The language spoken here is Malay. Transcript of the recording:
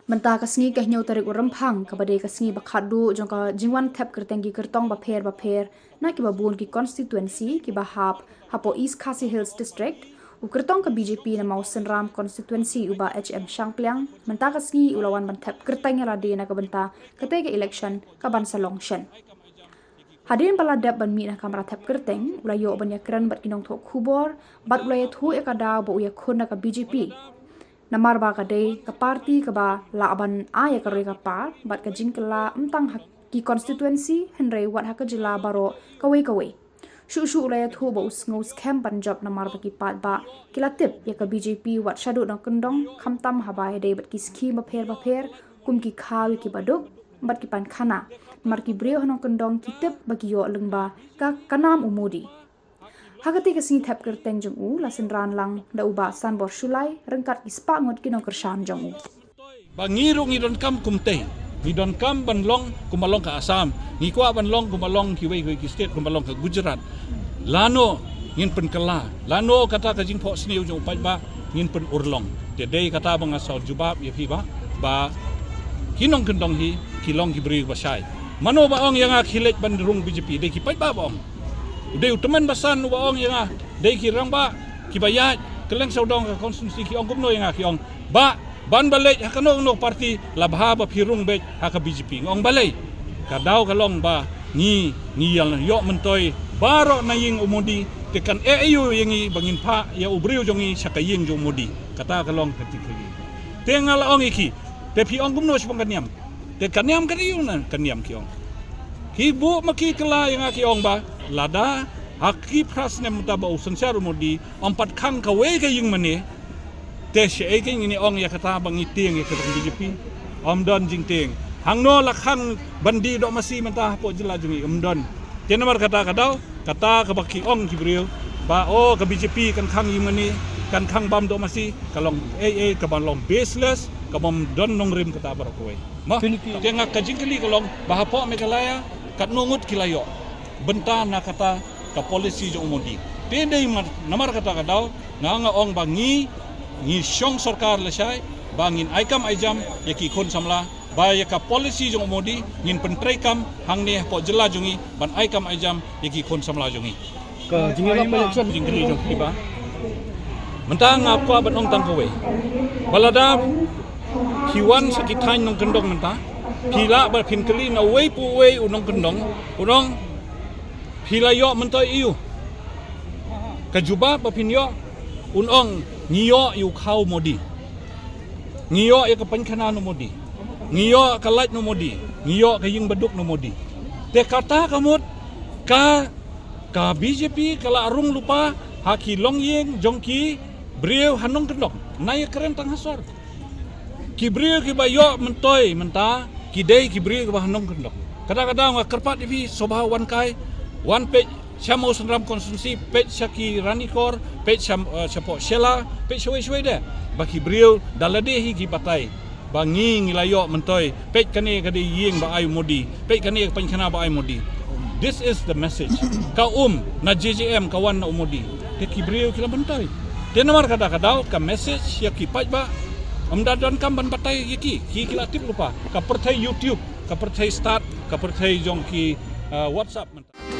Mentah kasngi kah nyau tarik uram phang kabade kasngi bakhadu jongka jingwan thep kertengi kertong bapher na ki babun ki constituency ki bahap hapo East Khasi Hills district ukertong ka BJP na mau senram constituency uba HM Shangpliang mentah kasngi ulawan ban thep kerteng rade na kabenta katega election ka ban salongshen hadirin baladap ban mi na kamera thep kerteng ulayo ban yakran bat kinong thok khubor bat ulaya thu ekada bo uya khun na ka BJP namar ba kadai ka parti ka ba laban aya ka reka par bat ka jingkela entang ki constituency henry wat ha ka jila baro kawe shu ulaya thu ba usngos camp Punjab namar ba ki pat ba kilatip ya ka BJP wat shadu na kendong khamtam habai dei bat ki scheme ba pher kum ki khawi ki baduk bat ki pan khana mar ki breu hanong kendong kitip ba ki yo lengba ka kanam umudi Hagati kasing thep kerteng jong u lasin ran lang da uba san bor shulai rengkat ki spa ngot kinong kersham jong u. Bangirong idon kam kumtei, idon kam banlong kumalong ka Assam, ngikwa banlong kumalong kiwei ki state kumalong ka Gujarat. Lano ngin pen kala, lano kata ka jingpo sniu jong upai ba ngin pen urlong. Tedei kata bang asal jubab ya pi ba kinong kendong hi kilong ki beri basai. Mano ba ong yang akilet bandrung BJP de ki pai ba ong. Udah teman basan ubaong yang dai kirang ba kibayat keleng saudong ka konstitusi ki ong kumno yang ki ong ba ban balai hakanong no parti labha ba phirung be haka BJP ngong balai kadau kalong ba ni yal yo mentoi baro na ying umudi tekan EU yang bangin pa ya ubriu jongi sakaying jong mudi kata kalong ketikli tengal ong iki te pi ong kumno sipong kaniam te kaniam kanium kaniam ki ong hibu maki kela yang ki ong ba lada haki prasne mutaba usansar mudi empat khang kawe ke yung mane te she ke ini ong ya kata bang iting ya kata BJP omdon jingting hangno lakhang bandi do masih mentah po jela jungi omdon tenamar kata kadau kata ka baki ong kibril ba o ka BJP kan khang yung mane kan khang bam do masih kalong ka balong baseless ka bom don nong rim kata bar kowe ma ke ngak ka jingkeli kalong bahapo mekalaya kat nungut kilayo benta na kata ka polisi jong modi tedei namar kata kadau nga ong bangi ni syong sarkar lesai bangin aikam aijam yaki kon samla ba ya ka polisi jong modi ngin pentrekam hang ne po jela jungi ban aikam aijam yaki kon samla jungi ka jingela election jingeli jong tiba mentang apa ban ong tang kowe balada kiwan sakitain nong kendong mentah pila ba pinkeli na wei pu wei unong kendong unong pila yo mentoi iu kajuba papinyo unong ngiyo yu khau modi ngiyo ya kapankhana no modi ngiyo kalait no modi ngiyo kaying baduk no modi te kata kamut ka BJP kala arung lupa haki longyeng jongki breu hanong kendok nai keren tang hasor ki breu ki bayo mentoi menta ki dei ki breu ki hanong kendok kadang-kadang kerpat divi sobha wan kai one page Syamo senram konsumsi page syaki ranikor page syapo shela page shwe de baki brio dalade hi ki batai bangi ngilayo mentoi page kane kade ying ba ayu modi page kane pankhana ba ayu modi this is the message ka na JJM kawan na umodi te ki brio kila mentoi te nomor kata kadau ka message yaki page ba amdadan kam ban batai yaki ki kila tip lupa ka perthai YouTube ka perthai start ka perthai jong ki WhatsApp mentoi